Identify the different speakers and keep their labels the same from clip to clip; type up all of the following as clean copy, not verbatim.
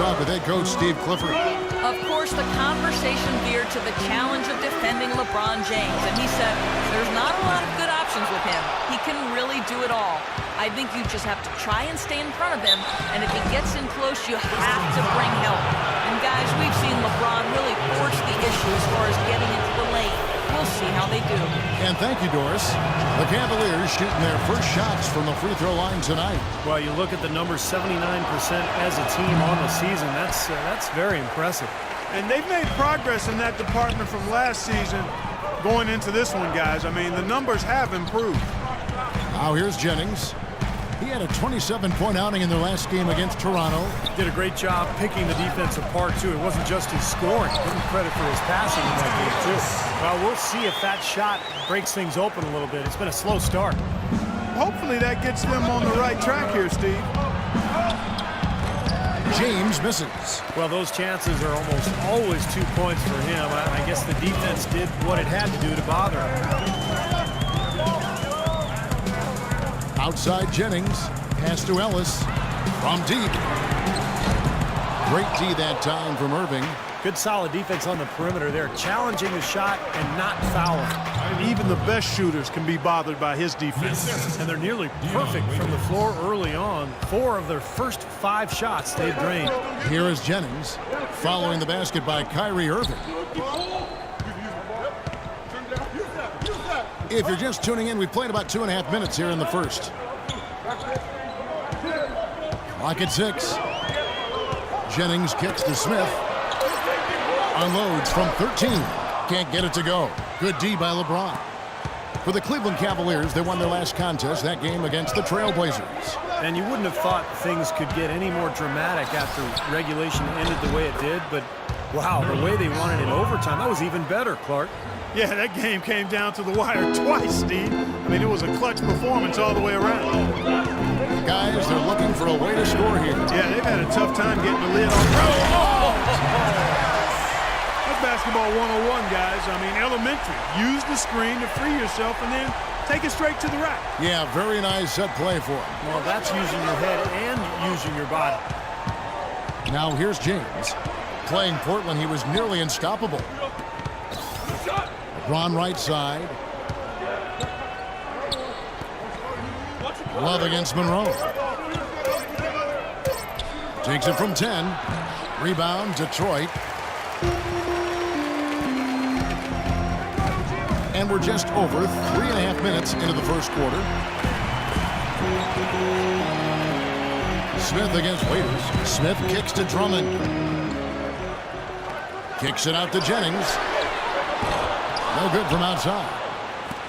Speaker 1: talk with head coach Steve Clifford.
Speaker 2: Of course, the conversation veered to the challenge of defending LeBron James, and he said there's not a lot of good options with him. He can really do it all. I think you just have to try and stay in front of him, and if he gets in close, you have to bring help. And guys, we've seen LeBron really force the issue as far as getting into the lane. We'll see how they do.
Speaker 1: And thank you, Doris. The Cavaliers shooting their first shots from the free throw line tonight.
Speaker 3: Well, you look at the numbers, 79% as a team on the season. That's very impressive.
Speaker 4: And they've made progress in that department from last season going into this one, guys. I mean, the numbers have improved.
Speaker 1: Now here's Jennings. He had a 27-point outing in their last game against Toronto.
Speaker 3: Did a great job picking the defense apart, too. It wasn't just his scoring. Give him credit for his passing in that game, too. Well, we'll see if that shot breaks things open a little bit. It's been a slow start.
Speaker 4: Hopefully that gets them on the right track here, Steve.
Speaker 1: James misses.
Speaker 3: Well, those chances are almost always 2 points for him. I guess the defense did what it had to do to bother him.
Speaker 1: Outside Jennings. Pass to Ellis. From deep. Great D that time from Irving.
Speaker 3: Good solid defense on the perimeter there. Challenging the shot and not fouling.
Speaker 4: Even the best shooters can be bothered by his defense.
Speaker 3: And they're nearly perfect from the floor early on. 4 of their first 5 shots they've drained.
Speaker 1: Here is Jennings. Following the basket by Kyrie Irving. If you're just tuning in, we've played about 2.5 minutes here in the first. Clock at 6. Jennings kicks to Smith. Unloads from 13. Can't get it to go. Good D by LeBron. For the Cleveland Cavaliers, they won their last contest, that game against the Trailblazers.
Speaker 3: And you wouldn't have thought things could get any more dramatic after regulation ended the way it did, but wow, the way they won it in overtime, that was even better, Clark.
Speaker 4: Yeah, that game came down to the wire twice, Steve. I mean, it was a clutch performance all the way around.
Speaker 1: Guys, they're looking for a way to score here.
Speaker 4: Yeah, they've had a tough time getting the lid on. That's basketball 101, guys. I mean, elementary. Use the screen to free yourself and then take it straight to the rack.
Speaker 1: Yeah, very nice set play for him.
Speaker 3: Well, that's using your head and using your body.
Speaker 1: Now here's James. Playing Portland, he was nearly unstoppable. LeBron right side. Love against Monroe. Takes it from 10. Rebound, Detroit. And we're just over 3.5 minutes into the first quarter. Smith against Waiters. Smith kicks to Drummond. Kicks it out to Jennings. No good from outside.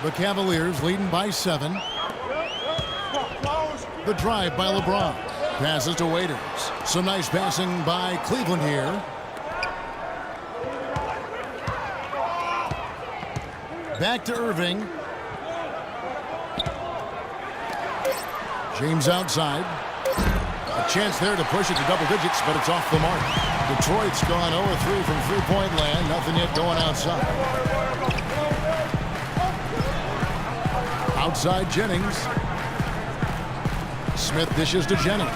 Speaker 1: The Cavaliers leading by 7. The drive by LeBron. Passes to Waiters. Some nice passing by Cleveland here. Back to Irving. James outside. A chance there to push it to double digits, but it's off the mark. Detroit's gone 0-3 from three-point land. Nothing yet going outside. Outside Jennings. Smith dishes to Jennings.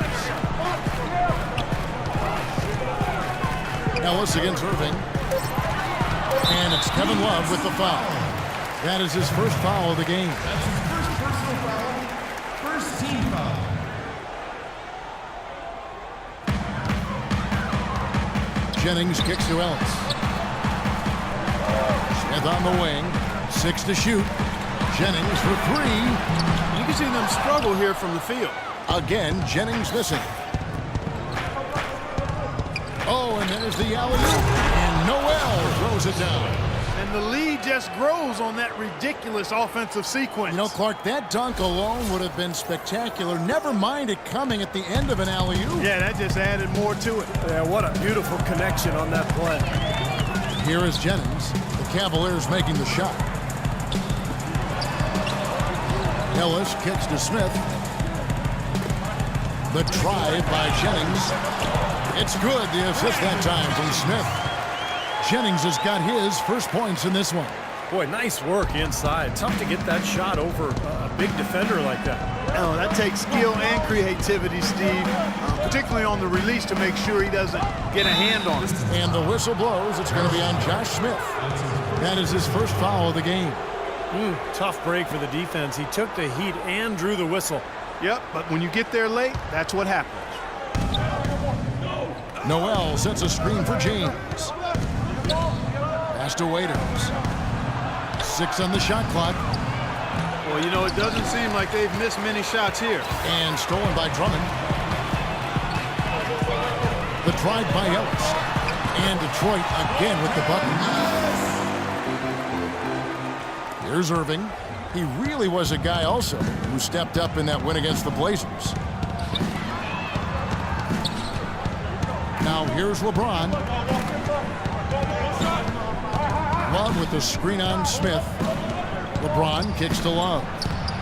Speaker 1: Ellis against Irving. And it's Kevin Love with the foul. That is his first foul of the game.
Speaker 5: That's his first personal foul. First team foul.
Speaker 1: Jennings kicks to Ellis. Smith on the wing. 6 to shoot. Jennings for 3.
Speaker 4: You can see them struggle here from the field.
Speaker 1: Again, Jennings missing. Oh, and there's the alley-oop. And Noel throws it down.
Speaker 4: And the lead just grows on that ridiculous offensive sequence.
Speaker 1: You know, Clark, that dunk alone would have been spectacular. Never mind it coming at the end of an alley-oop.
Speaker 4: Yeah, that just added more to it.
Speaker 3: Yeah, what a beautiful connection on that play.
Speaker 1: Here is Jennings. The Cavaliers making the shot. Ellis kicks to Smith. The drive by Jennings. It's good. The assist that time from Smith. Jennings has got his first points in this one.
Speaker 3: Boy, nice work inside. Tough to get that shot over a big defender like that.
Speaker 4: Oh, that takes skill and creativity, Steve, particularly on the release to make sure he doesn't get a hand on it.
Speaker 1: And the whistle blows. It's going to be on Josh Smith. That is his first foul of the game.
Speaker 3: Tough break for the defense. He took the heat and drew the whistle.
Speaker 4: Yep, but when you get there late, that's what happens.
Speaker 1: Noel sets a screen for James. Pass to Waiters. 6 on the shot clock.
Speaker 4: Well, you know, it doesn't seem like they've missed many shots here.
Speaker 1: And stolen by Drummond. The drive by Ellis. And Detroit again with the bucket. Here's Irving. He really was a guy also who stepped up in that win against the Blazers. Now here's LeBron. Love with the screen on Smith. LeBron kicks to Love.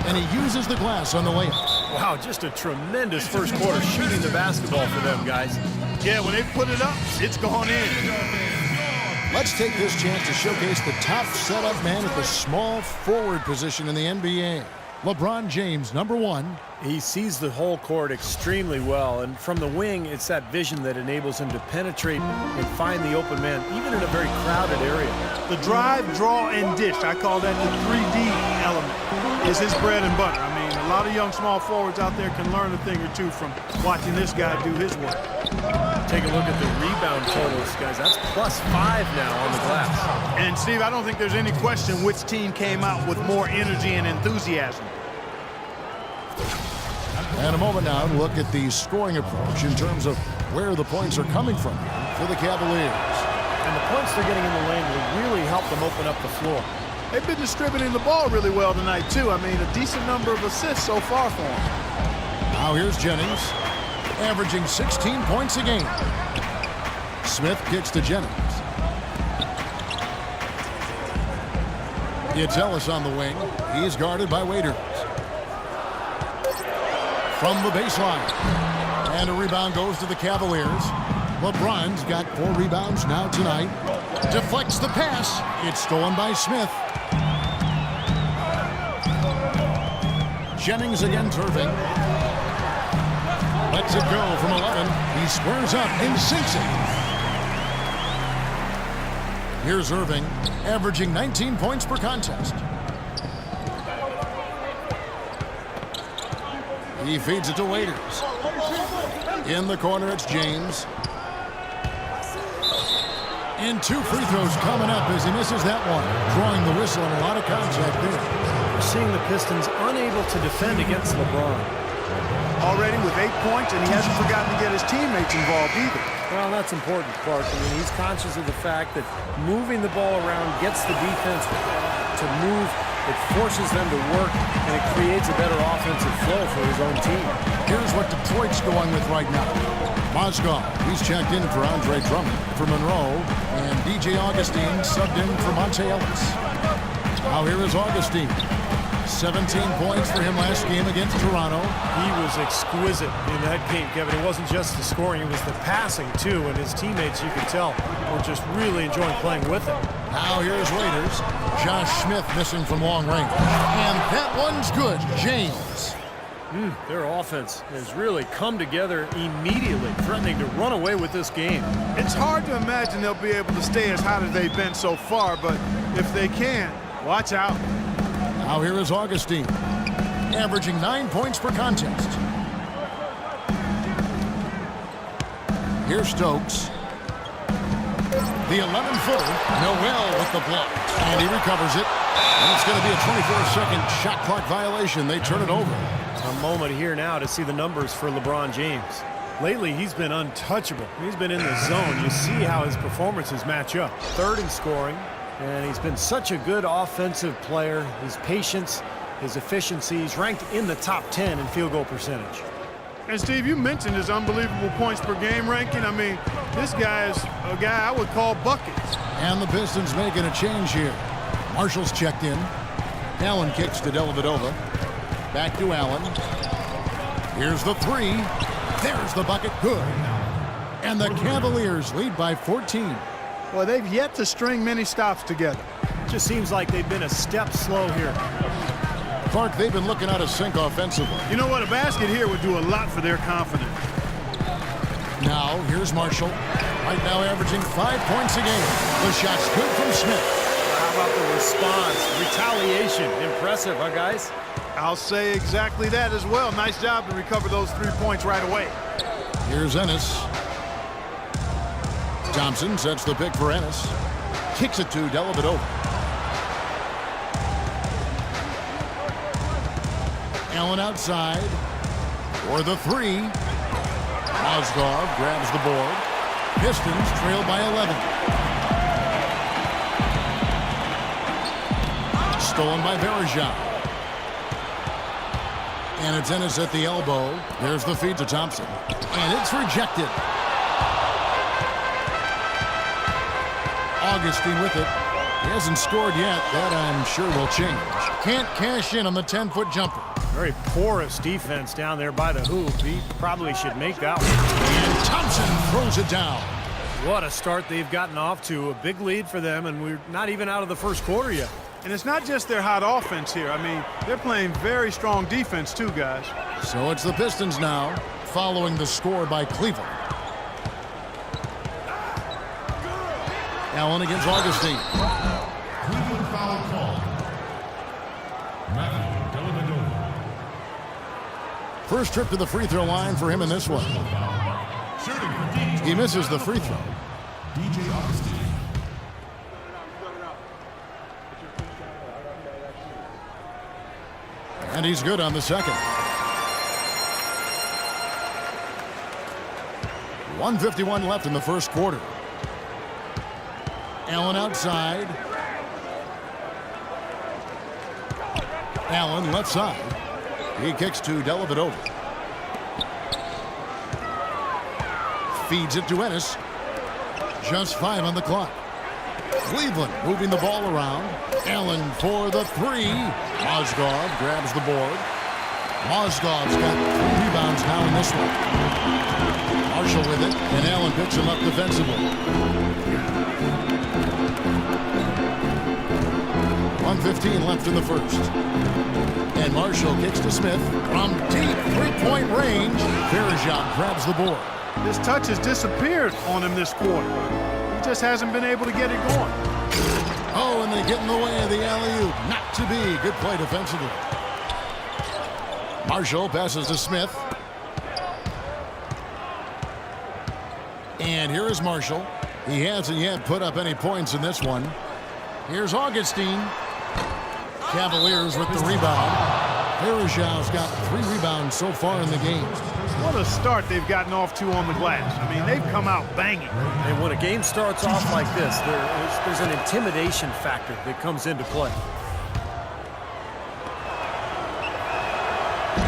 Speaker 1: And he uses the glass on the layup.
Speaker 3: Wow, just a tremendous first quarter shooting the basketball for them, guys.
Speaker 4: Yeah, when they put it up, it's gone in.
Speaker 1: Let's take this chance to showcase the top setup man at the small forward position in the NBA. LeBron James, number 1.
Speaker 3: He sees the whole court extremely well, and from the wing, it's that vision that enables him to penetrate and find the open man, even in a very crowded area.
Speaker 4: The drive, draw, and dish, I call that the 3D element, is his bread and butter. I mean, a lot of young small forwards out there can learn a thing or two from watching this guy do his work.
Speaker 3: Take a look at the rebound totals, guys. That's +5 now on the glass.
Speaker 4: And, Steve, I don't think there's any question which team came out with more energy and enthusiasm.
Speaker 1: And a moment now to look at the scoring approach in terms of where the points are coming from for the Cavaliers.
Speaker 3: And the points they're getting in the lane will really help them open up the floor.
Speaker 4: They've been distributing the ball really well tonight, too. I mean, a decent number of assists so far for them.
Speaker 1: Now here's Jennings, averaging 16 points a game. Smith kicks to Jennings. It's Ellis on the wing. He's guarded by Waiters. From the baseline. And a rebound goes to the Cavaliers. LeBron's got 4 rebounds now tonight. Deflects the pass. It's stolen by Smith. Jennings against Irving. Lets it go from 11. He squares up and sinks it. Here's Irving, averaging 19 points per contest. He feeds it to Waiters. In the corner, it's James. And 2 free throws coming up as he misses that one. Drawing the whistle and a lot of contact there.
Speaker 3: We're seeing the Pistons unable to defend against LeBron.
Speaker 4: Already with 8 points, and he hasn't forgotten to get his teammates involved either.
Speaker 3: Well, that's important, Clark. I mean, he's conscious of the fact that moving the ball around gets the defense to move. It forces them to work, and it creates a better offensive flow for his own team.
Speaker 1: Here's what Detroit's going with right now. Mozgov, he's checked in for Andre Drummond. For Monroe, and DJ Augustine subbed in for Monte Ellis. Now here is Augustine. 17 points for him last game against Toronto.
Speaker 3: He was exquisite in that game, Kevin. It wasn't just the scoring, it was the passing, too, and his teammates, you could tell, were just really enjoying playing with him.
Speaker 1: Now here's Waiters. Josh Smith missing from long range. And that one's good. James.
Speaker 3: Their offense has really come together immediately, threatening to run away with this game.
Speaker 4: It's hard to imagine they'll be able to stay as hot as they've been so far, but if they can, watch out.
Speaker 1: Now here is Augustine, averaging 9 points per contest. Here's Stokes. The 11-footer, Noel with the block. And he recovers it. And it's going to be a 24-second shot clock violation. They turn it over.
Speaker 3: A moment here now to see the numbers for LeBron James. Lately, he's been untouchable. He's been in the zone. You see how his performances match up. 3rd in scoring. And he's been such a good offensive player. His patience, his efficiency. He's ranked in the top 10 in field goal percentage.
Speaker 4: And, Steve, you mentioned his unbelievable points per game ranking. I mean, this guy is a guy I would call buckets.
Speaker 1: And the Pistons making a change here. Marshall's checked in. Allen kicks to Dellavedova. Back to Allen. Here's the 3. There's the bucket. Good. And the Cavaliers lead by 14.
Speaker 4: Well, they've yet to string many stops together.
Speaker 3: Just seems like they've been a step slow here.
Speaker 1: Clark, they've been looking out of sync offensively.
Speaker 4: You know what? A basket here would do a lot for their confidence.
Speaker 1: Now, here's Marshall. Right now averaging 5 points a game. The shot's good from Smith.
Speaker 3: How about the response? Retaliation. Impressive, huh, guys?
Speaker 4: I'll say exactly that as well. Nice job to recover those 3 points right away.
Speaker 1: Here's Ennis. Thompson sets the pick for Ennis. Kicks it to Dellavedova. Allen outside for the three. Mozgov grabs the board. Pistons trail by 11. Stolen by Verejao. And it's Ennis at the elbow. There's the feed to Thompson. And it's rejected. Augustine with it. He hasn't scored yet. That, I'm sure, will change. Can't cash in on the 10-foot jumper.
Speaker 3: Very porous defense down there by the hoop. He probably should make that one.
Speaker 1: And Thompson throws it down.
Speaker 3: What a start they've gotten off to. A big lead for them, and we're not even out of the first quarter yet.
Speaker 4: And it's not just their hot offense here. I mean, they're playing very strong defense too, guys.
Speaker 1: So it's the Pistons now, following the score by Cleveland. Allen against Augustine.
Speaker 5: Cleveland foul call. Matthew Dellavedova.
Speaker 1: First trip to the free throw line for him in this one.
Speaker 5: Shooting for DJ.
Speaker 1: He misses the free throw.
Speaker 5: DJ Augustine.
Speaker 1: And he's good on the second. 1:51 left in the first quarter. Allen outside. Allen left side. He kicks to Dellavedova. Feeds it to Ennis. Just 5 on the clock. Cleveland moving the ball around. Allen for the three. Mozgov grabs the board. Mozgov's got 3 rebounds now in this one. Marshall with it, and Allen picks him up defensively. 1:15 left in the first. And Marshall kicks to Smith from deep 3-point range. Verejao grabs the board.
Speaker 4: This touch has disappeared on him this quarter. He just hasn't been able to get it going.
Speaker 1: Oh, and they get in the way of the alley-oop. Not to be. Good play defensively. Marshall passes to Smith. And here is Marshall. He hasn't yet put up any points in this one. Here's Augustine. Cavaliers with the rebound. Verejao's got 3 rebounds so far in the game.
Speaker 4: What a start they've gotten off to on the glass. I mean, they've come out banging.
Speaker 3: And when a game starts off like this, there's an intimidation factor that comes into play.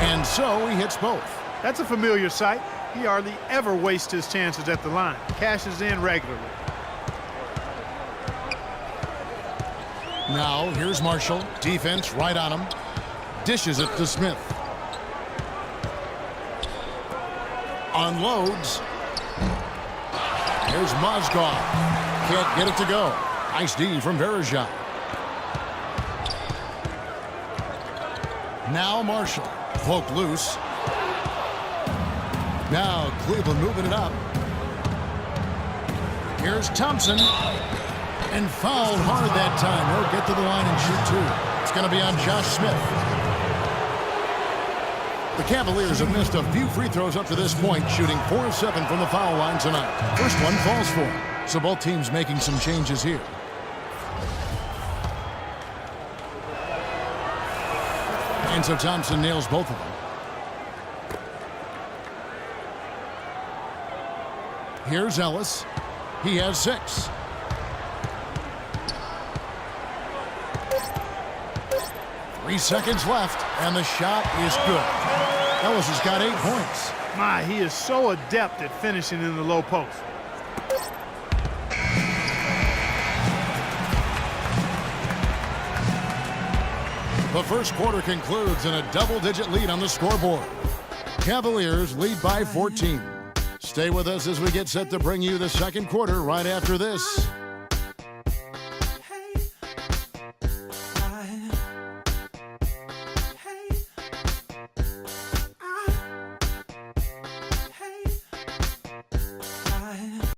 Speaker 1: And so he hits both.
Speaker 4: That's a familiar sight. He hardly ever wastes his chances at the line. Cashes in regularly.
Speaker 1: Now, here's Marshall. Defense right on him. Dishes it to Smith. Unloads. Here's Mozgov. Can't get it to go. Nice D from Verejao. Now Marshall. Poke loose. Now Cleveland moving it up. Here's Thompson. And fouled hard that time. He'll get to the line and shoot 2. It's going to be on Josh Smith. The Cavaliers have missed a few free throws up to this point, shooting 4 of 7 from the foul line tonight. First one falls for him. So both teams making some changes here. And so Thompson nails both of them. Here's Ellis. He has 6. Three seconds left, and the shot is good. Ellis has got 8 points.
Speaker 4: My, he is so adept at finishing in the low post.
Speaker 1: The first quarter concludes in a double-digit lead on the scoreboard. Cavaliers lead by 14. Stay with us as we get set to bring you the second quarter right after this.